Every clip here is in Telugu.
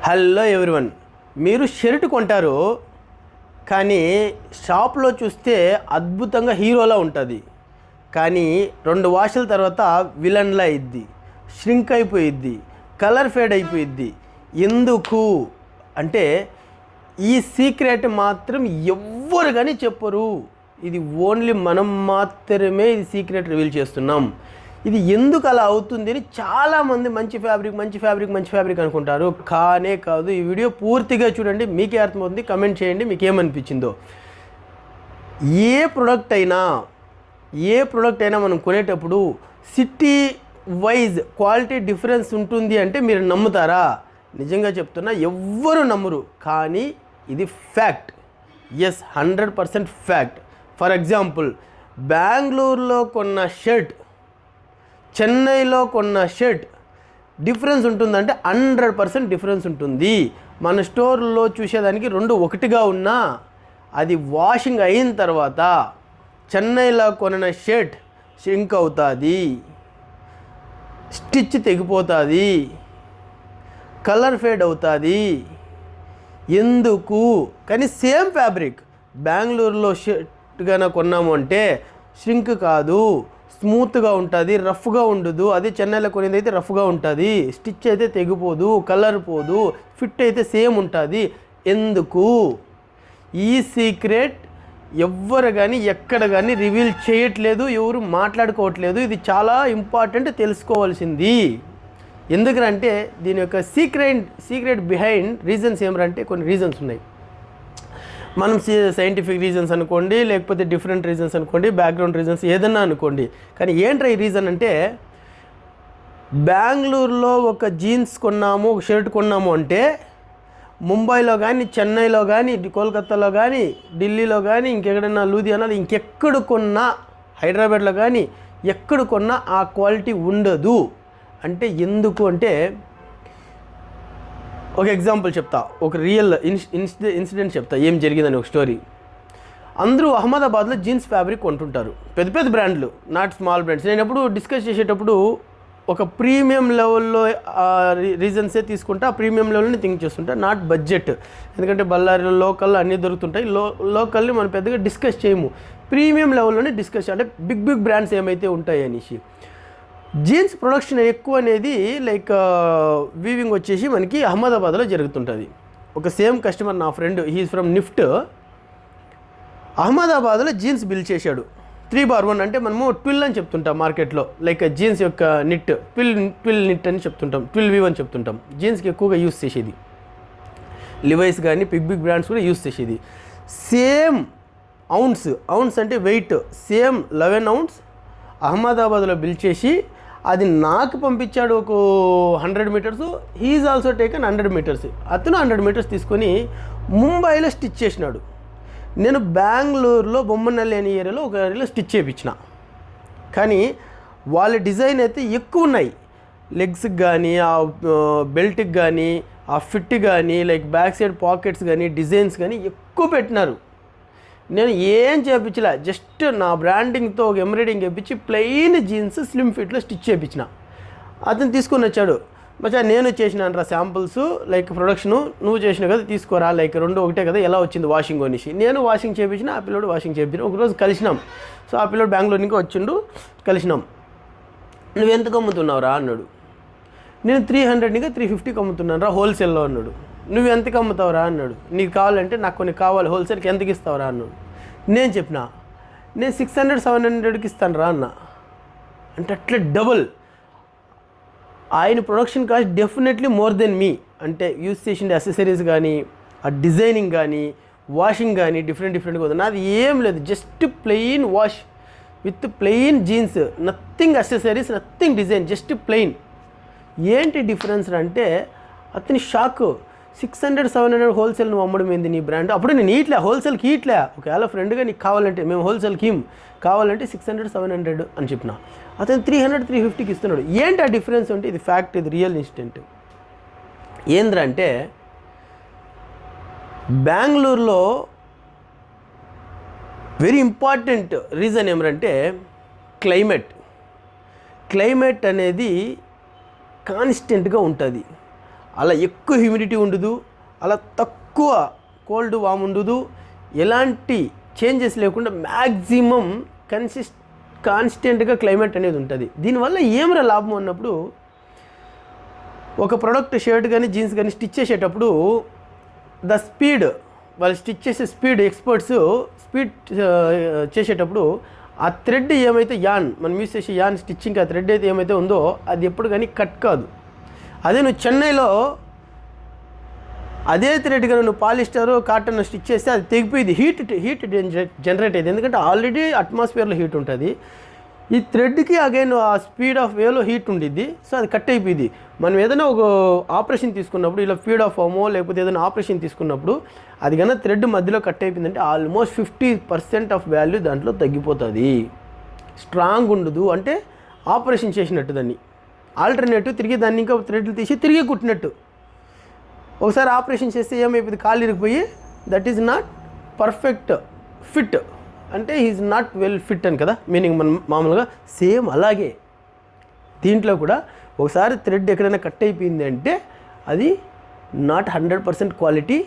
హలో ఎవ్రీవన్, మీరు షర్ట్ కొంటారు కానీ షాప్లో చూస్తే అద్భుతంగా హీరోలా ఉంటుంది. కానీ 2 వాష్ల తర్వాత విలన్లా అయ్యిద్ది, ష్రింక్ అయిపోయిద్ది, కలర్ ఫేడ్ అయిపోయిద్ది. ఎందుకు అంటే ఈ సీక్రెట్ మాత్రం ఎవ్వరు కానీ చెప్పరు. ఇది ఓన్లీ మనం మాత్రమే ఈ సీక్రెట్ రివీల్ చేస్తున్నాం. ఇది ఎందుకు అలా అవుతుంది అని చాలామంది మంచి ఫ్యాబ్రిక్ అనుకుంటారు. కానే కాదు. ఈ వీడియో పూర్తిగా చూడండి, మీకే అర్థమవుతుంది. కమెంట్ చేయండి మీకు ఏమనిపించిందో. ఏ ప్రోడక్ట్ అయినా మనం కొనేటప్పుడు సిటీ వైజ్ క్వాలిటీ డిఫరెన్స్ ఉంటుంది అంటే మీరు నమ్ముతారా? నిజంగా చెప్తున్నా, ఎవ్వరు నమ్మరు. కానీ ఇది fact. Yes, 100% fact. For example, బెంగళూరులో కొన్న షర్ట్, చెన్నైలో కొన్న షర్ట్ డిఫరెన్స్ ఉంటుందంటే 100% డిఫరెన్స్ ఉంటుంది. మన స్టోర్లో చూసేదానికి 2 ఒకటిగా ఉన్నా అది వాషింగ్ అయిన తర్వాత చెన్నైలో కొన్న షర్ట్ షింక్ అవుతుంది, స్టిచ్ తెగిపోతుంది, కలర్ ఫేడ్ అవుతుంది. ఎందుకు? కానీ సేమ్ ఫ్యాబ్రిక్ బెంగళూరులో షర్ట్ కన్నా కొన్నాము అంటే ష్రింక్ కాదు, స్మూత్గా ఉంటుంది, రఫ్గా ఉండదు. అదే చెన్నైలో కొనేది అయితే రఫ్గా ఉంటుంది, స్టిచ్ అయితే తెగిపోదు, కలర్ పోదు, ఫిట్ అయితే సేమ్ ఉంటుంది. ఎందుకు? ఈ సీక్రెట్ ఎవ్వరు కానీ ఎక్కడ కానీ రివీల్ చేయట్లేదు, ఎవరు మాట్లాడుకోవట్లేదు. ఇది చాలా ఇంపార్టెంట్, తెలుసుకోవాల్సింది. ఎందుకంటే దీని యొక్క సీక్రెట్ బిహైండ్ రీజన్స్ ఏమంటే కొన్ని రీజన్స్ ఉన్నాయి. మనం సైంటిఫిక్ రీజన్స్ అనుకోండి, లేకపోతే డిఫరెంట్ రీజన్స్ అనుకోండి, బ్యాక్గ్రౌండ్ రీజన్స్ ఏదన్నా అనుకోండి. కానీ ఏంట్రా ఈ రీజన్ అంటే, బెంగళూరులో ఒక జీన్స్ కొన్నాము, ఒక షర్ట్ కొన్నాము అంటే ముంబైలో కానీ, చెన్నైలో కానీ, కోల్కతాలో కానీ, ఢిల్లీలో కానీ, ఇంకెక్కడన్నా లూధియానాలో ఇంకెక్కడ కొన్నా, హైదరాబాద్లో కానీ ఎక్కడ కొన్నా ఆ క్వాలిటీ ఉండదు. అంటే ఎందుకు అంటే, ఒక ఎగ్జాంపుల్ చెప్తా, ఒక రియల్ ఇన్సిడెంట్ చెప్తా, ఏం జరిగిందని ఒక స్టోరీ. అందరూ అహ్మదాబాద్లో జీన్స్ ఫ్యాబ్రిక్ కొంటుంటారు, పెద్ద బ్రాండ్లు, నాట్ స్మాల్ బ్రాండ్స్. నేను ఎప్పుడు డిస్కస్ చేసేటప్పుడు ఒక ప్రీమియం లెవెల్లో రీజన్సే తీసుకుంటా, ఆ ప్రీమియం లెవెల్ని థింక్ చేస్తుంటా, నాట్ బడ్జెట్. ఎందుకంటే బళ్ళారిలో లోకల్లో అన్నీ దొరుకుతుంటాయి. లోకల్ని మనం పెద్దగా డిస్కస్ చేయము, ప్రీమియం లెవెల్లోనే డిస్కస్, అంటే బిగ్ బ్రాండ్స్ ఏమైతే ఉంటాయి అనేసి. జీన్స్ ప్రొడక్షన్ ఎక్కువ అనేది లైక్ వీవింగ్ వచ్చేసి మనకి అహ్మదాబాద్లో జరుగుతుంటుంది. ఒక సేమ్ కస్టమర్, నా ఫ్రెండ్, హీఈస్ ఫ్రమ్ నిఫ్ట్, అహ్మదాబాద్లో జీన్స్ బిల్డ్ చేశాడు. 3/1 అంటే మనము 12 అని చెప్తుంటాం మార్కెట్లో. లైక్ జీన్స్ యొక్క నిట్ 12 నిట్ అని చెప్తుంటాం, 12 అని చెప్తుంటాం. జీన్స్కి ఎక్కువగా యూస్ చేసేది లివైస్ కానీ బిగ్ బ్రాండ్స్ కూడా యూస్ చేసేది. సేమ్ ఔన్స్ అంటే వెయిట్, సేమ్ 11 ounce అహ్మదాబాద్లో బిల్డ్ చేసి అది నాకు పంపించాడు. ఒక 100 meters, he's also taken 100 meters. అతను 100 meters తీసుకొని ముంబైలో స్టిచ్ చేసినాడు. నేను బెంగళూరులో బొమ్మనల్లి అనే ఏరియాలో ఒక ఏరియాలో స్టిచ్ చేయించిన. కానీ వాళ్ళ డిజైన్ అయితే ఎక్కువ ఉన్నాయి, లెగ్స్కి కానీ, ఆ బెల్ట్కి కానీ, ఆ ఫిట్ కానీ, లైక్ బ్యాక్ సైడ్ పాకెట్స్ కానీ, డిజైన్స్ కానీ ఎక్కువ పెట్టినారు. నేను ఏం చేయించలే, జస్ట్ నా బ్రాండింగ్తో ఒక ఎంబ్రాయిడింగ్ చేయించి ప్లెయిన్ జీన్స్ స్లిమ్ ఫిట్లో స్టిచ్ చేయించిన. అతను తీసుకొని వచ్చాడు. మచ్చా నేను చేసినాను రా శాంపుల్స్, లైక్ ప్రొడక్షను నువ్వు చేసినావు కదా, తీసుకోరా, లైక్ 2 ఒకటే కదా, ఎలా వచ్చింది వాషింగ్ అనేసి. నేను వాషింగ్ చేయించిన, ఆ పిల్లోడు వాషింగ్ చేయించిన. ఒకరోజు కలిసినాం. సో ఆ పిల్లోడు బెంగళూరు నుంచి వచ్చిండు, కలిసినాం. నువ్వు ఎంతకు అమ్ముతున్నావురా అన్నాడు. నేను 300 350కి అమ్ముతున్నాను రా హోల్సేల్లో అన్నాడు. నువ్వు ఎంతకు అమ్ముతావురా అన్నాడు. నీకు కావాలంటే నాకు కొన్ని కావాలి, హోల్సేల్కి ఎంతకి ఇస్తావురా అన్నాడు. నేను చెప్పిన, నేను 600-700కి ఇస్తాను రా అన్న. అంటే అట్లా డబుల్. ఆయన production cost definitely more than మీ. అంటే యూస్ చేసిన అసెసరీస్ కానీ, ఆ డిజైనింగ్ కానీ, వాషింగ్ కానీ డిఫరెంట్గా ఉంది. నాది ఏం లేదు, just plain wash with plain jeans, nothing accessories, nothing design, just plain. ఏంటి డిఫరెన్స్ అంటే అతని షాక్. 600-700 హోల్సేల్ నువ్వు అమ్మడం ఏంది నీ బ్రాండ్? అప్పుడు నేను ఈట్లే, హోల్సేల్కి ఈట్లే. ఒకవేళ ఫ్రెండ్గా నీకు కావాలంటే, మేము హోల్సేల్కి కావాలంటే 600-700 అని చెప్పిన. అతను 300-350కి ఇస్తున్నాడు. ఏంటి ఆ డిఫరెన్స్ అంటే, ఇది ఫ్యాక్ట్, ఇది రియల్ ఇన్సిడెంట్. ఏంద్రంటే బెంగళూరులో వెరీ ఇంపార్టెంట్ రీజన్ ఏమంటే క్లైమేట్ అనేది కాన్స్టెంట్గా ఉంటుంది. అలా ఎక్కువ హ్యూమిడిటీ ఉండదు, అలా తక్కువ కోల్డ్ వామ్ ఉండదు, ఎలాంటి చేంజెస్ లేకుండా మ్యాక్సిమం కాన్స్టెంట్గా క్లైమేట్ అనేది ఉంటుంది. దీనివల్ల ఏమైనా లాభం అన్నప్పుడు, ఒక ప్రోడక్ట్ షర్ట్ కానీ జీన్స్ కానీ స్టిచ్ చేసేటప్పుడు ద స్పీడ్, వాళ్ళు స్టిచ్ చేసే స్పీడ్, ఎక్స్పర్ట్స్ స్పీడ్ చేసేటప్పుడు ఆ థ్రెడ్ ఏమైతే మనం యూస్ చేసే స్టిచ్చింగ్ ఆ థ్రెడ్ అయితే ఏమైతే ఉందో అది ఎప్పుడు కానీ కట్ కాదు. అదే నువ్వు చెన్నైలో అదే థ్రెడ్ కానీ నువ్వు పాలిస్టర్ కాటన్ స్టిచ్ చేస్తే అది తెగిపోయింది, హీట్ జనరేట్ అయ్యింది. ఎందుకంటే ఆల్రెడీ అట్మాస్ఫియర్లో హీట్ ఉంటుంది, ఈ థ్రెడ్కి అగైన్ ఆ స్పీడ్ ఆఫ్ వేలో హీట్ ఉండిద్ది, సో అది కట్ అయిపోయింది. మనం ఏదైనా ఒక ఆపరేషన్ తీసుకున్నప్పుడు, ఇలా ఫీడ్ ఆఫ్ హోమో లేకపోతే ఏదైనా ఆపరేషన్ తీసుకున్నప్పుడు అది కన్నా థ్రెడ్ మధ్యలో కట్ అయిపోయిందంటే ఆల్మోస్ట్ 50% ఆఫ్ వాల్యూ దాంట్లో తగ్గిపోతుంది. స్ట్రాంగ్ ఉండదు, అంటే ఆపరేషన్ చేసినట్టు దాన్ని. ఆల్టర్నేటివ్ తిరిగి దాన్ని ఇంకా థ్రెడ్లు తీసి తిరిగి కుట్టినట్టు. ఒకసారి ఆపరేషన్ చేస్తే ఏమైపోయింది, కాళ్ళు ఇరిగిపోయి that is not perfect fit, అంటే ఈజ్ నాట్ వెల్ ఫిట్ అని కదా మీనింగ్. మనం మామూలుగా సేమ్ అలాగే దీంట్లో కూడా ఒకసారి థ్రెడ్ ఎక్కడైనా కట్ అయిపోయింది అంటే అది నాట్ 100% క్వాలిటీ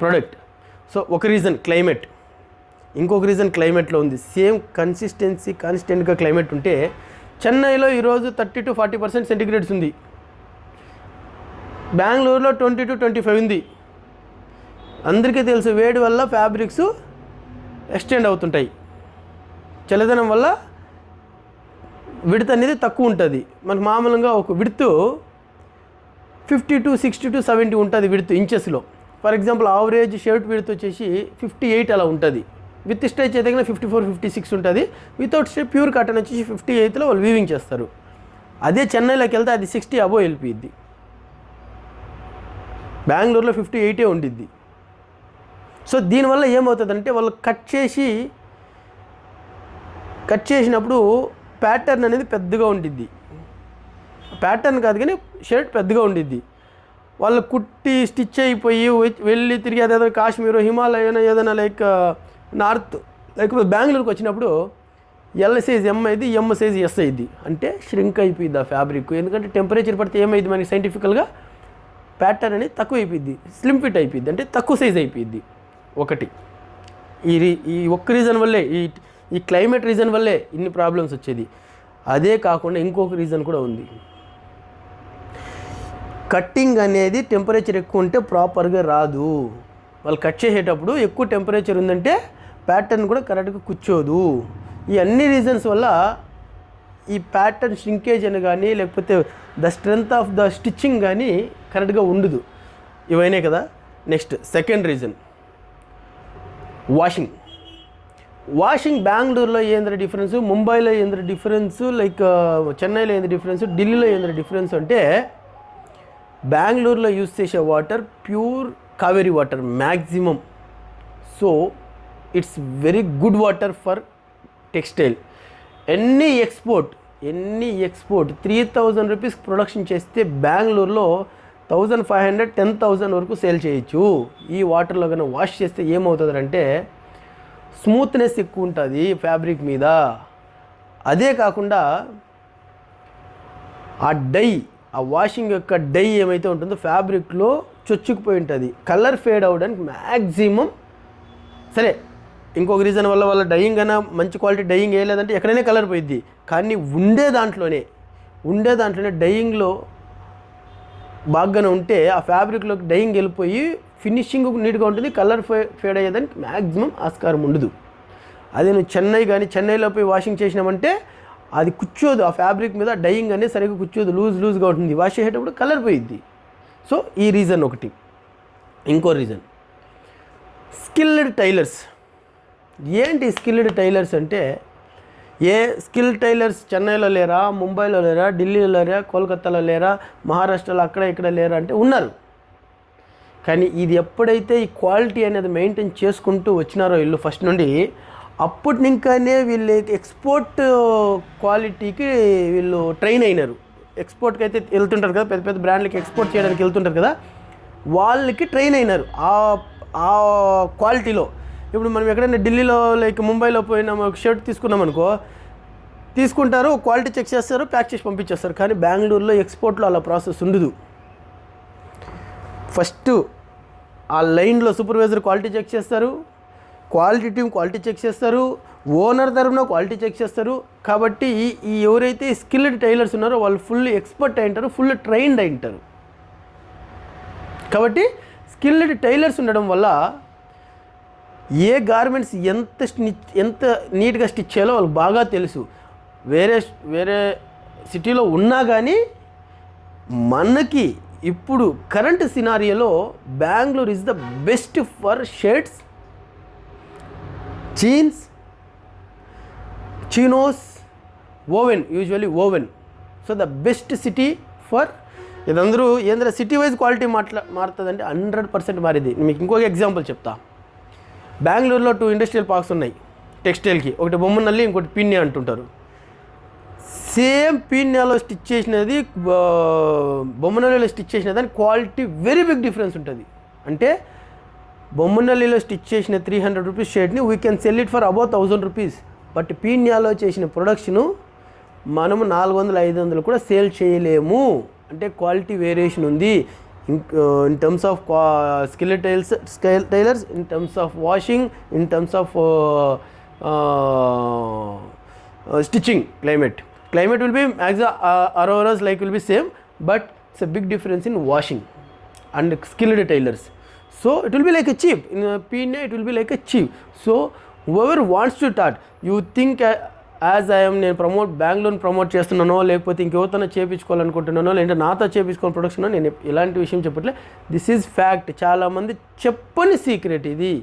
ప్రోడక్ట్. సో ఒక రీజన్ క్లైమేట్, ఇంకొక రీజన్ క్లైమేట్లో ఉంది. సేమ్ కన్సిస్టెన్సీ కాన్స్టెంట్గా క్లైమేట్ ఉంటే, చెన్నైలో ఈరోజు 30 to 40% సెంటిగ్రేడ్స్ ఉంది, బెంగళూరులో 20 to 25 ఉంది. అందరికీ తెలుసు వేడి వల్ల ఫ్యాబ్రిక్స్ ఎక్స్టెండ్ అవుతుంటాయి, చల్లదనం వల్ల విడత్ అనేది తక్కువ ఉంటుంది. మనకు మామూలుగా ఒక విడత్ 50 to 60 to 70 ఉంటుంది విడత్ ఇంచెస్లో. For example average shirt width వచ్చేసి 58 అలా ఉంటుంది. విత్ స్ట్రెచ్ అయితే కన్నా 54, 56 ఉంటుంది. వితౌట్ స్ట్రెచ్ ప్యూర్ కాటన్ వచ్చేసి 58లో వాళ్ళు వీవింగ్ చేస్తారు. అదే చెన్నైలోకి వెళ్తే అది 60 అబోవ్ వెళ్ళిపోయిద్ది. బెంగళూరులో 58 ఉండిద్ది. సో దీనివల్ల ఏమవుతుందంటే వాళ్ళు కట్ చేసినప్పుడు ప్యాటర్న్ అనేది పెద్దగా ఉండిద్ది. ప్యాటర్న్ కాదు కానీ షర్ట్ పెద్దగా ఉండిద్ది. వాళ్ళు కుట్టి స్టిచ్ అయిపోయి వెళ్ళి తిరిగి అదేదో కాశ్మీర్, హిమాలయన్, ఏదైనా లైక్ నార్త్ లేకపోతే బెంగళూరుకి వచ్చినప్పుడు ఎల్ సైజ్ ఎం అయింది, ఎం సైజ్ ఎస్ అయింది, అంటే ష్రింక్ అయిపోయింది ఆ ఫ్యాబ్రిక్. ఎందుకంటే టెంపరేచర్ పడితే ఏమైంది మనకి సైంటిఫికల్గా ప్యాటర్న్ అనేది తక్కువ అయిపోయింది, స్లిమ్ ఫిట్ అయిపోయింది, అంటే తక్కువ సైజ్ అయిపోయింది. ఒకటి ఈ ఒక్క రీజన్ వల్లే, ఈ క్లైమేట్ రీజన్ వల్లే ఇన్ని ప్రాబ్లమ్స్ వచ్చేది. అదే కాకుండా ఇంకొక రీజన్ కూడా ఉంది. కట్టింగ్ అనేది టెంపరేచర్ ఎక్కువ ఉంటే ప్రాపర్గా రాదు. వాళ్ళు కట్ చేసేటప్పుడు ఎక్కువ టెంపరేచర్ ఉందంటే ప్యాటర్న్ కూడా కరెక్ట్గా కూర్చోదు. ఈ అన్ని రీజన్స్ వల్ల ఈ ప్యాటర్న్ షింకేజ్ అని కానీ లేకపోతే the strength of the stitching కానీ కరెక్ట్గా ఉండదు. ఇవైనా కదా. నెక్స్ట్ సెకండ్ రీజన్ వాషింగ్ బెంగళూరులో ఏంద్ర డిఫరెన్స్, ముంబైలో ఏంద్ర డిఫరెన్స్, లైక్ చెన్నైలో ఏంద్ర డిఫరెన్స్, ఢిల్లీలో ఏంద్ర డిఫరెన్స్ అంటే, బెంగళూరులో యూస్ చేసే water pure Kaveri water maximum. So it's very good water for textile. ఎన్ని ఎక్స్పోర్ట్ 3,000 రూపీస్ ప్రొడక్షన్ చేస్తే బెంగళూరులో 1,500, 10,000 వరకు సేల్ చేయొచ్చు. ఈ వాటర్లో కన్నా వాష్ చేస్తే ఏమవుతుందంటే స్మూత్నెస్ ఎక్కువ ఉంటుంది ఫ్యాబ్రిక్ మీద. అదే కాకుండా ఆ వాషింగ్ యొక్క డై ఏమైతే ఉంటుందో ఫ్యాబ్రిక్లో చొచ్చుకుపోయి ఉంటుంది, కలర్ ఫేడ్ అవ్వడానికి మ్యాక్సిమం. సరే, ఇంకొక రీజన్ వల్ల వాళ్ళ డయింగ్ అయినా మంచి క్వాలిటీ డయింగ్ వేయలేదంటే ఎక్కడైనా కలర్ పోయిద్ది. కానీ ఉండే దాంట్లోనే డయింగ్లో బాగానే ఉంటే ఆ ఫ్యాబ్రిక్లోకి డయింగ్ వెళ్ళిపోయి ఫినిషింగ్ నీట్గా ఉంటుంది, కలర్ ఫేడ్ అయ్యేదానికి మ్యాక్సిమం ఆస్కారం ఉండదు. అదే నువ్వు చెన్నైలో పోయి వాషింగ్ చేసినామంటే అది కూర్చోదు, ఆ ఫ్యాబ్రిక్ మీద డయింగ్ అనేది సరిగ్గా కూర్చోదు, లూజ్గా ఉంటుంది, వాష్ చేసేటప్పుడు కలర్ పోయిద్ది. సో ఈ రీజన్ ఒకటి. ఇంకో రీజన్ స్కిల్డ్ టైలర్స్. ఏంటి స్కిల్డ్ టైలర్స్ అంటే, స్కిల్ టైలర్స్ చెన్నైలో లేరా, ముంబైలో లేరా, ఢిల్లీలో లేరా, కోల్కతాలో లేరా, మహారాష్ట్రలో అక్కడ ఇక్కడ లేరా అంటే ఉన్నారు. కానీ ఇది ఎప్పుడైతే ఈ క్వాలిటీ అనేది మెయింటైన్ చేసుకుంటూ వచ్చినారో వీళ్ళు ఫస్ట్ నుండి, అప్పటి ఇంకానే వీళ్ళు ఎక్స్పోర్ట్ క్వాలిటీకి వీళ్ళు ట్రైన్ అయినారు. ఎక్స్పోర్ట్కి అయితే వెళ్తుంటారు కదా, పెద్ద పెద్ద బ్రాండ్లకి ఎక్స్పోర్ట్ చేయడానికి వెళ్తుంటారు కదా, వాళ్ళకి ట్రైన్ అయినారు ఆ క్వాలిటీలో. ఇప్పుడు మనం ఎక్కడైనా ఢిల్లీలో లైక్ ముంబైలో పోయినా ఒక షర్ట్ తీసుకున్నాం అనుకో, తీసుకుంటారు, క్వాలిటీ చెక్ చేస్తారు, ప్యాక్ చేసి పంపించేస్తారు. కానీ బెంగళూరులో ఎక్స్పోర్ట్లో అలా ప్రాసెస్ ఉండదు. ఫస్ట్ ఆ లైన్లో సూపర్వైజర్ క్వాలిటీ చెక్ చేస్తారు, క్వాలిటీ టీమ్ క్వాలిటీ చెక్ చేస్తారు, ఓనర్ తరఫున క్వాలిటీ చెక్ చేస్తారు. కాబట్టి ఈ ఎవరైతే స్కిల్డ్ టైలర్స్ ఉన్నారో వాళ్ళు ఫుల్ ఎక్స్పర్ట్ అయి ఉంటారు, ఫుల్ ట్రైన్డ్ అయి ఉంటారు. కాబట్టి స్కిల్డ్ టైలర్స్ ఉండడం వల్ల ఏ గార్మెంట్స్ ఎంత నీట్గా స్టిచ్ చేయాలో వాళ్ళకి బాగా తెలుసు. వేరే సిటీలో ఉన్నా కానీ మనకి ఇప్పుడు కరెంట్ సినారియోలో Bengaluru is the best for shirts, jeans, chinos, woven, usually woven. So the best city for ఇదందరూ ఏంద్ర సిటీ వైజ్ క్వాలిటీ మారుతుందంటే 100% మారేది. మీకు ఇంకొక ఎగ్జాంపుల్ చెప్తా. బెంగళూరులో 2 ఇండస్ట్రియల్ పార్క్స్ ఉన్నాయి టెక్స్టైల్కి. ఒకటి బొమ్మనల్లి, ఇంకోటి పీన్యా అంటుంటారు. సేమ్ పీన్యాలో స్టిచ్ చేసినది బొమ్మనల్లిలో స్టిచ్ చేసిన దాని క్వాలిటీ వెరీ బిగ్ డిఫరెన్స్ ఉంటుంది. అంటే బొమ్మనల్లిలో స్టిచ్ చేసిన 300 రూపీస్ షర్ట్ని we can sell it for about 1000 rupees. But పీన్యాలో చేసిన ప్రొడక్షను మనము 400-500 కూడా సేల్ చేయలేము. అంటే క్వాలిటీ వేరియేషన్ ఉంది. In terms of skilled tailors, in terms of washing, in terms of stitching. Climate will be Aurora's like will be same, but it's a big difference in washing and skilled tailors. So it will be like a cheap. In Pune it will be like a cheap. So whoever wants to start, you think as I am నేను బెంగళూరు ప్రమోట్ చేస్తున్నానో లేకపోతే ఇంకెవరితోనో చేయించుకోవాలనుకుంటున్నానో లేదంటే నాతో చేయించుకోవాలి ప్రొడక్షన్, నేను ఎలాంటి విషయం చెప్పట్లే. This is fact. చాలామంది చెప్పని సీక్రెట్ ఇది.